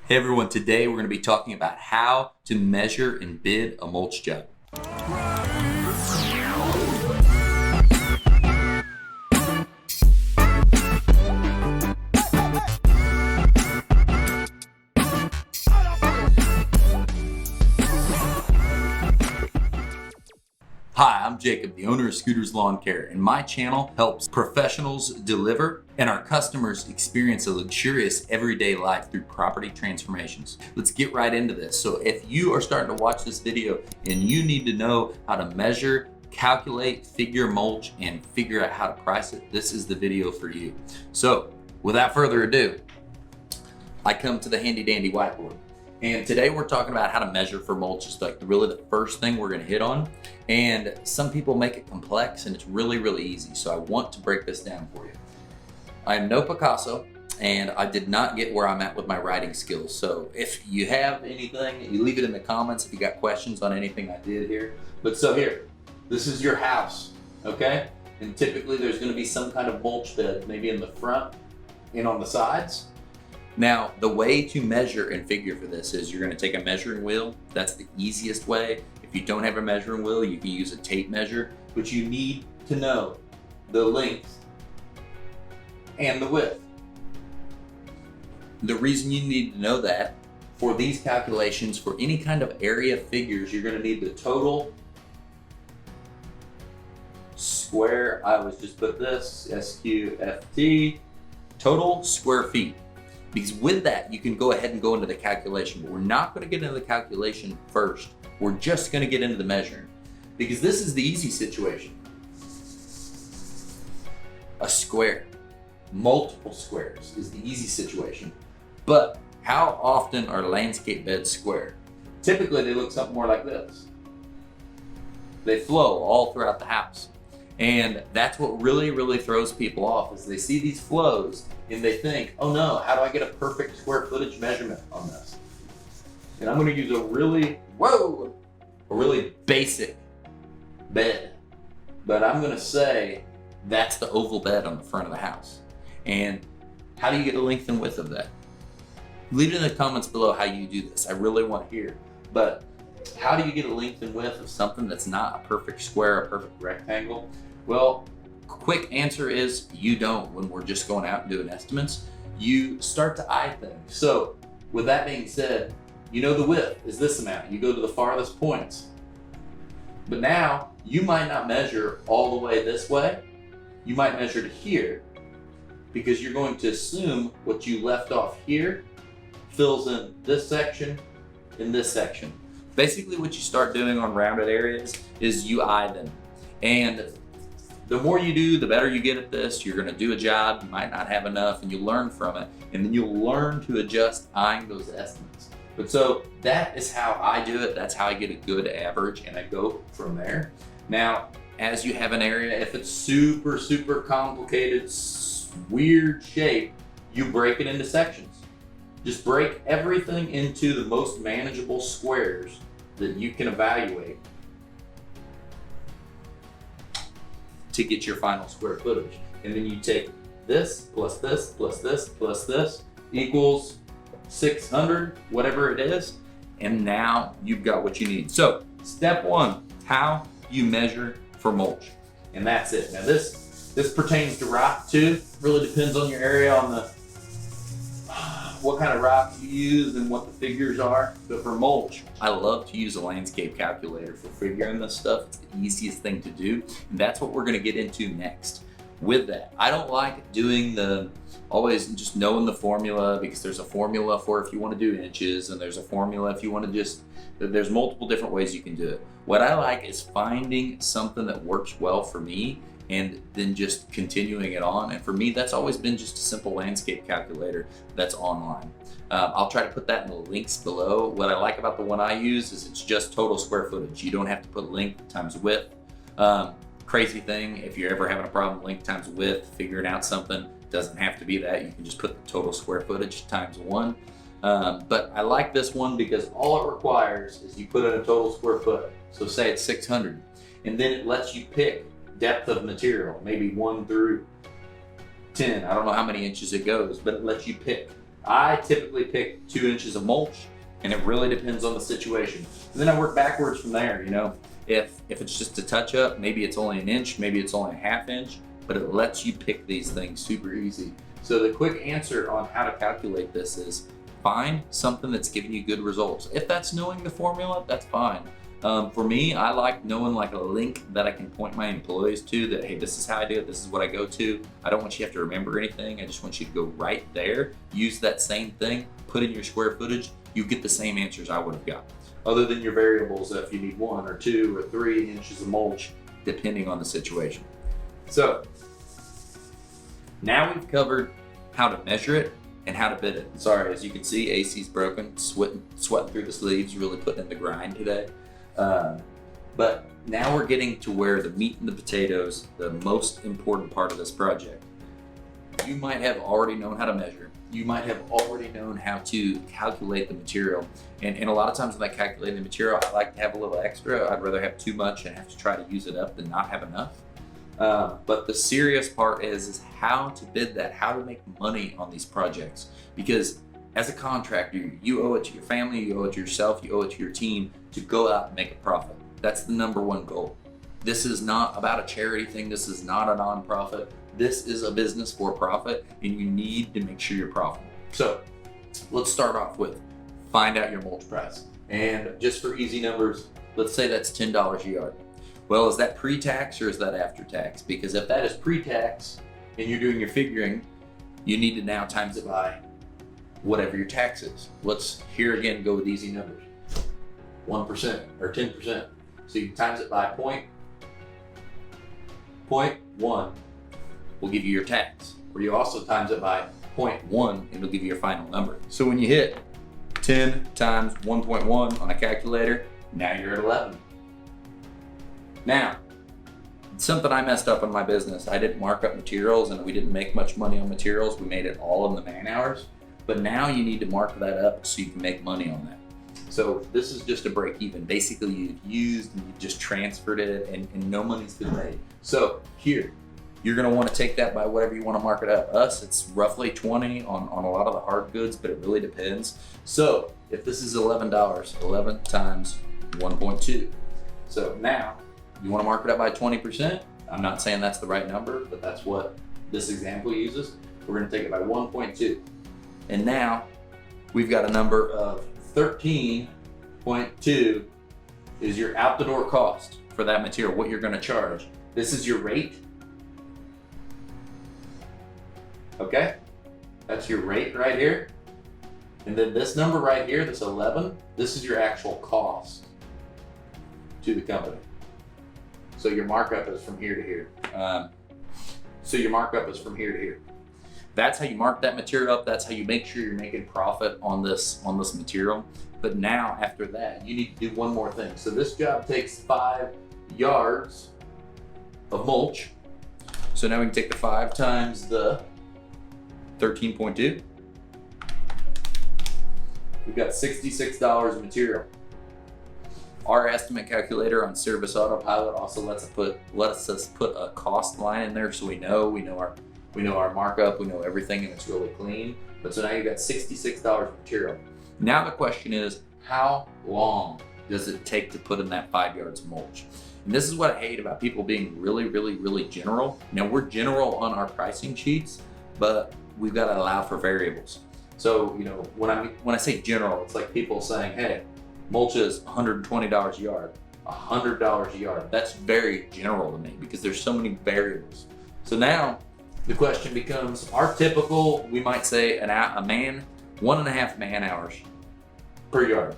Hey everyone, today we're going to be talking about how to measure and bid a mulch job. Hi, I'm Jacob, the owner of Scooters Lawn Care, and my channel helps professionals deliver and our customers experience a luxurious everyday life through property transformations. Let's get right into this. So if you are starting to watch this video and you need to know how to measure, calculate, figure mulch, and figure out how to price it, this is the video for you. So without further ado, I come to the handy dandy whiteboard. And today we're talking about how to measure for mulch. It's like really the first thing we're gonna hit on. And some people make it complex and it's really, really easy. So I want to break this down for you. I am no Picasso and I did not get where I'm at with my writing skills. So if you have anything, you leave it in the comments if you got questions on anything I did here. But so here, this is your house, okay? And typically there's gonna be some kind of mulch bed, maybe in the front and on the sides. Now, the way to measure and figure for this is you're gonna take a measuring wheel. That's the easiest way. If you don't have a measuring wheel, you can use a tape measure, but you need to know the length and the width. The reason you need to know that, for these calculations, for any kind of area figures, you're gonna need the total square, I always just put this, SQFT, total square feet. Because with that, you can go ahead and go into the calculation, but we're not gonna get into the calculation first. We're just gonna get into the measuring, because this is the easy situation. A square, multiple squares is the easy situation. But how often are landscape beds square? Typically they look something more like this. They flow all throughout the house. And that's what really, really throws people off is they see these flows and they think, oh no, how do I get a perfect square footage measurement on this? And I'm gonna use a really basic bed. But I'm gonna say that's the oval bed on the front of the house. And how do you get the length and width of that? Leave it in the comments below how you do this. I really want to hear. But how do you get a length and width of something that's not a perfect square, a perfect rectangle? Well, quick answer is you don't. When we're just going out and doing estimates, you start to eye things. So with that being said, you know the width is this amount. You go to the farthest points. But now you might not measure all the way this way. You might measure to here because you're going to assume what you left off here fills in this section and this section. Basically what you start doing on rounded areas is you eye them. And the more you do, the better you get at this. You're gonna do a job, you might not have enough, and you learn from it. And then you'll learn to adjust eyeing those estimates. But so that is how I do it. That's how I get a good average and I go from there. Now, as you have an area, if it's super, super complicated, weird shape, you break it into sections. Just break everything into the most manageable squares that you can evaluate to get your final square footage. And then you take this plus this plus this plus this equals 600, whatever it is, and now you've got what you need. So step one, how you measure for mulch. And that's it. Now this pertains to rock too. Really depends on your area, on the what kind of rocks you use and what the figures are. But for mulch, I love to use a landscape calculator for figuring this stuff. It's the easiest thing to do. And that's what we're gonna get into next. With that, I don't like doing always just knowing the formula, because there's a formula for if you wanna do inches and there's a formula if you wanna there's multiple different ways you can do it. What I like is finding something that works well for me and then just continuing it on. And for me, that's always been just a simple landscape calculator that's online. I'll try to put that in the links below. What I like about the one I use is it's just total square footage. You don't have to put length times width. Crazy thing, if you're ever having a problem, length times width, figuring out something, doesn't have to be that. You can just put the total square footage times 1. But I like this one because all it requires is you put in a total square foot. So say it's 600, and then it lets you pick depth of material, maybe 1 through 10. I don't know how many inches it goes, but it lets you pick. I typically pick 2 inches of mulch, and it really depends on the situation. And then I work backwards from there, you know. If it's just a touch up, maybe it's only 1 inch, maybe it's only a 1/2 inch, but it lets you pick these things super easy. So the quick answer on how to calculate this is find something that's giving you good results. If that's knowing the formula, that's fine. For me, I like knowing like a link that I can point my employees to that, hey, this is how I do it, this is what I go to. I don't want you to have to remember anything. I just want you to go right there, use that same thing, put in your square footage, you get the same answers I would have got. Other than your variables, if you need 1 or 2 or 3 inches of mulch, depending on the situation. So now we've covered how to measure it and how to bid it. Sorry, as you can see, AC's broken, sweating through the sleeves, really putting in the grind today. But now we're getting to where the meat and the potatoes, the most important part of this project. You might have already known how to measure. You might have already known how to calculate the material. And a lot of times when I calculate the material, I like to have a little extra. I'd rather have too much and have to try to use it up than not have enough. But the serious part is how to bid that, how to make money on these projects. Because as a contractor, you owe it to your family, you owe it to yourself, you owe it to your team to go out and make a profit. That's the #1 goal. This is not about a charity thing. This is not a nonprofit. This is a business for profit, and you need to make sure you're profitable. So let's start off with find out your mulch price. And just for easy numbers, let's say that's $10 a yard. Well, is that pre-tax or is that after tax? Because if that is pre-tax and you're doing your figuring, you need to now times it by whatever your tax is. Let's here again go with easy numbers. 1% or 10%. So you times it by 0.1 will give you your tax. Or you also times it by 0.1 and it'll give you your final number. So when you hit 10 times 1.1 on a calculator, now you're at 11. Now, something I messed up in my business. I didn't mark up materials and we didn't make much money on materials. We made it all in the man hours. But now you need to mark that up so you can make money on that. So this is just a break even. Basically you've used and you've just transferred it and no money's been made. So here, you're gonna wanna take that by whatever you wanna mark it up. Us, it's roughly 20 on a lot of the hard goods, but it really depends. So if this is $11, 11 times 1.2. So now you wanna mark it up by 20%. I'm not saying that's the right number, but that's what this example uses. We're gonna take it by 1.2. And now we've got a number of 13.2 is your out the door cost for that material, what you're gonna charge. This is your rate. Okay, that's your rate right here. And then this number right here, this 11, this is your actual cost to the company. So your markup is from here to here. That's how you mark that material up. That's how you make sure you're making profit on this material. But now after that, you need to do one more thing. So this job takes 5 yards of mulch. So now we can take the 5 times the 13.2. We've got $66 of material. Our estimate calculator on Service Autopilot also lets us put a cost line in there so we know our markup, we know everything, and it's really clean. But so now you've got $66 of material. Now the question is, how long does it take to put in that 5 yards of mulch? And this is what I hate about people being really general. Now we're general on our pricing sheets, but we've got to allow for variables. So, you know, when I say general, it's like people saying, hey, mulch is $120 a yard, $100 a yard. That's very general to me because there's so many variables. So now the question becomes, our typical, we might say a man, 1.5 man hours per yard.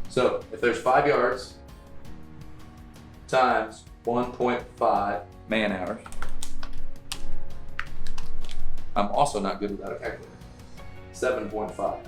So if there's 5 yards times 1.5 man hours, I'm also not good without a calculator. 7.5.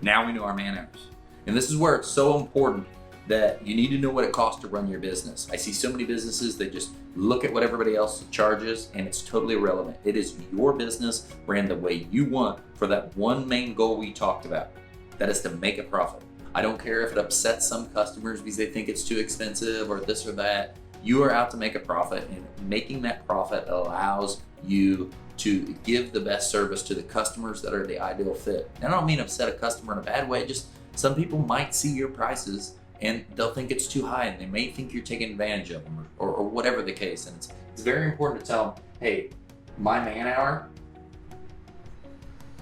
Now we know our man hours. And this is where it's so important that you need to know what it costs to run your business. I see so many businesses that just look at what everybody else charges and it's totally irrelevant. It is your business ran the way you want for that one main goal we talked about. That is to make a profit. I don't care if it upsets some customers because they think it's too expensive or this or that. You are out to make a profit, and making that profit allows you to give the best service to the customers that are the ideal fit. And I don't mean upset a customer in a bad way, just some people might see your prices and they'll think it's too high and they may think you're taking advantage of them or whatever the case. And it's very important to tell them, hey, my man hour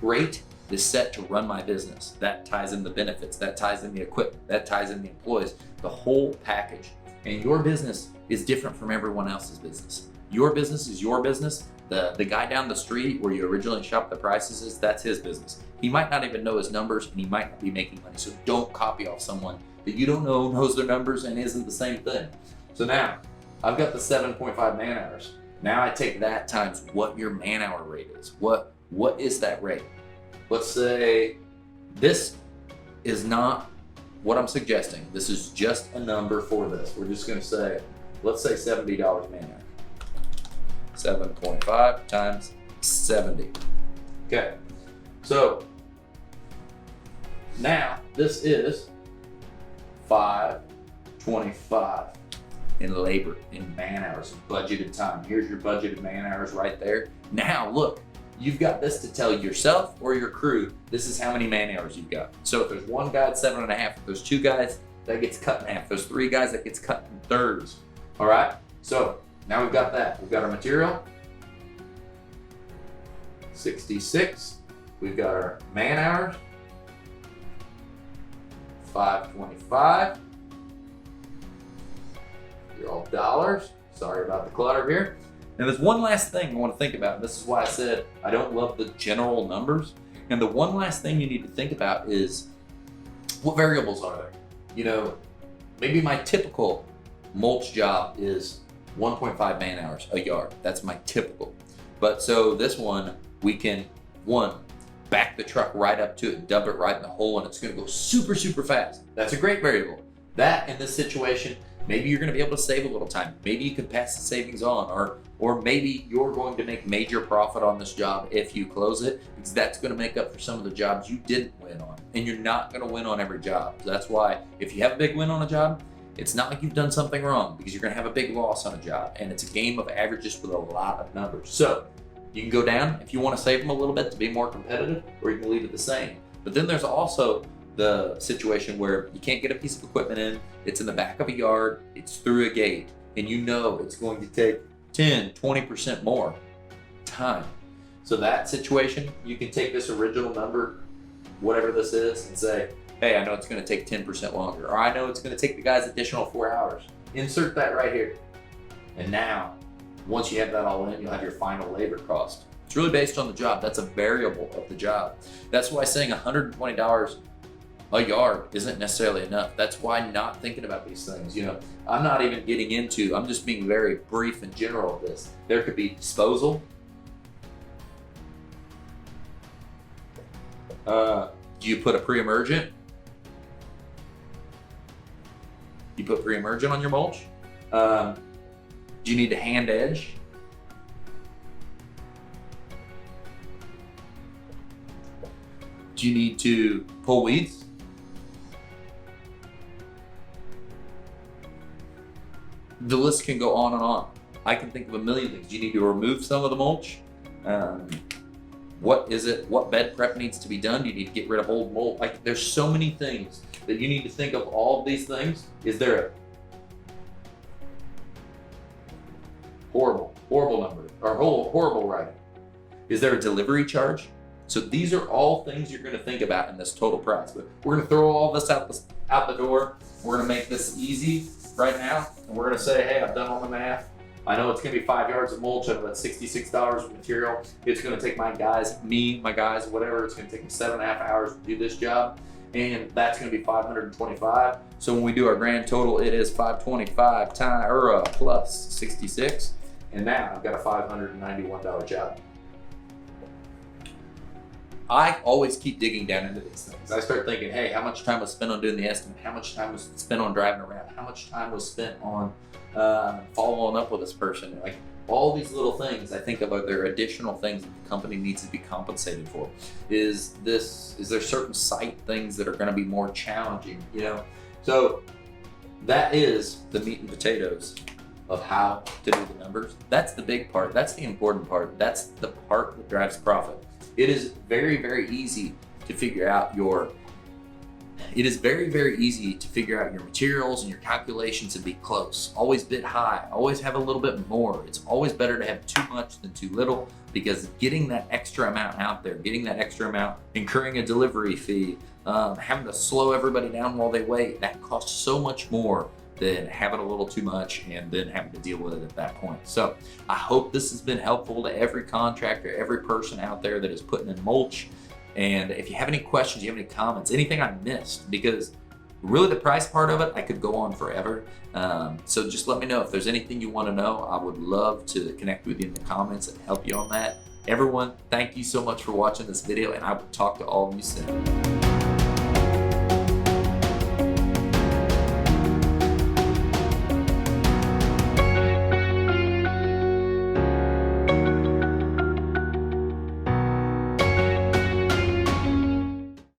rate is set to run my business. That ties in the benefits, that ties in the equipment, that ties in the employees, the whole package. And your business is different from everyone else's business. Your business is your business. The guy down the street where you originally shopped the prices is, that's his business. He might not even know his numbers and he might not be making money. So don't copy off someone that you don't know knows their numbers and isn't the same thing. So now I've got the 7.5 man hours. Now I take that times what your man hour rate is. What is that rate? Let's say this is not what I'm suggesting. This is just a number for this. We're just gonna say, let's say $70 man hour. 7.5 times 70. Okay, so now this is 525 in labor, in man hours, budgeted time. Here's your budgeted man hours right there. Now look, you've got this to tell yourself or your crew, this is how many man hours you've got. So if there's one guy, it's 7.5. If there's two guys, that gets cut in half. If there's three guys, that gets cut in thirds. All right, so now we've got that. We've got our material, 66. We've got our man hours, 525. You're all dollars. Sorry about the clutter here. And there's one last thing I want to think about. And this is why I said I don't love the general numbers. And the one last thing you need to think about is what variables are there? You know, maybe my typical mulch job is 1.5 man hours a yard. That's my typical. But so this one, we can, back the truck right up to it, dump it right in the hole, and it's gonna go super, super fast. That's a great variable. That in this situation, maybe you're gonna be able to save a little time. Maybe you can pass the savings on, or maybe you're going to make major profit on this job if you close it, because that's gonna make up for some of the jobs you didn't win on. And you're not gonna win on every job. So that's why if you have a big win on a job, it's not like you've done something wrong, because you're gonna have a big loss on a job. And it's a game of averages with a lot of numbers. So you can go down if you want to save them a little bit to be more competitive, or you can leave it the same. But then there's also the situation where you can't get a piece of equipment in, it's in the back of a yard, it's through a gate, and you know it's going to take 10, 20% more time. So that situation, you can take this original number, whatever this is, and say, hey, I know it's going to take 10% longer, or I know it's going to take the guys additional 4 hours. Insert that right here. And now, once you have that all in, you'll have your final labor cost. It's really based on the job. That's a variable of the job. That's why saying $120 a yard isn't necessarily enough. That's why not thinking about these things. You know, I'm not even getting into, I'm just being very brief and general of this. There could be disposal. Do you put a pre-emergent? You put pre-emergent on your mulch? Do you need to hand edge? Do you need to pull weeds? The list can go on and on. I can think of a million things. Do you need to remove some of the mulch? What is it? What bed prep needs to be done? Do you need to get rid of old mold? Like, there's so many things that you need to think of. All of these things. Is there a horrible number, or horrible writing? Is there a delivery charge? So these are all things you're going to think about in this total price. But we're going to throw all this out the door. We're going to make this easy right now, and we're going to say, hey, I've done all the math. I know it's going to be 5 yards of mulch and about $66 of material. It's going to take my guys, whatever. It's going to take me 7.5 hours to do this job, and that's going to be $525. So when we do our grand total, it is $525 plus 66, and now I've got a $591 job. I always keep digging down into these things. I start thinking, hey, how much time was spent on doing the estimate? How much time was spent on driving around? How much time was spent on following up with this person? Like, all these little things I think of, are there additional things that the company needs to be compensated for? Is there certain site things that are going to be more challenging? You know, so that is the meat and potatoes of how to do the numbers. That's the big part. That's the important part. That's the part that drives profit. It is very, very easy to figure out your materials and your calculations and be close. Always bid high, always have a little bit more. It's always better to have too much than too little, because getting that extra amount out there, incurring a delivery fee, having to slow everybody down while they wait, that costs so much more than having a little too much and then having to deal with it at that point. So I hope this has been helpful to every contractor, every person out there that is putting in mulch. And if you have any questions, you have any comments, anything I missed, because really the price part of it, I could go on forever. So just let me know if there's anything you want to know. I would love to connect with you in the comments and help you on that. Everyone, thank you so much for watching this video, and I will talk to all of you soon.